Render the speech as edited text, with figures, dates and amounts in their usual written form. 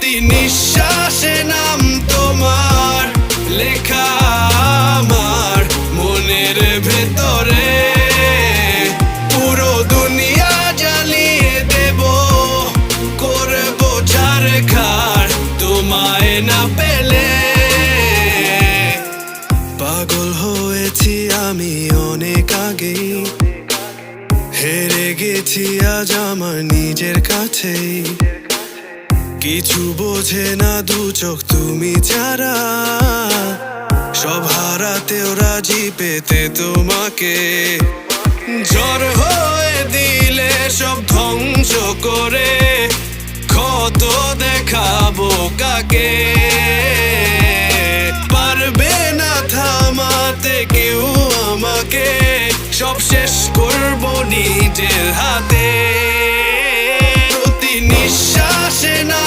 প্রতি নিঃশ্বাসে নাম তোমার লেখা আমার মনের ভেতরে। পুরো দুনিয়া জ্বালিয়ে দেব, করব ছারখার তোমায় না পেলে। পাগল হয়েছি আমি অনেক আগেই, হেরে গেছি আজ আমার নিজের কাছেই। কিছু বোঝে না দু চোখ তুমি ছাড়া, সব হারাতেও রাজি পেতে তোমাকে। ঝড় হয়ে দিলে সব ধ্বংস করে, ক্ষত দেখাবো কাকে। পারবে না থামাতে কেউ আমাকে, সব শেষ করবো নিজের হাতে।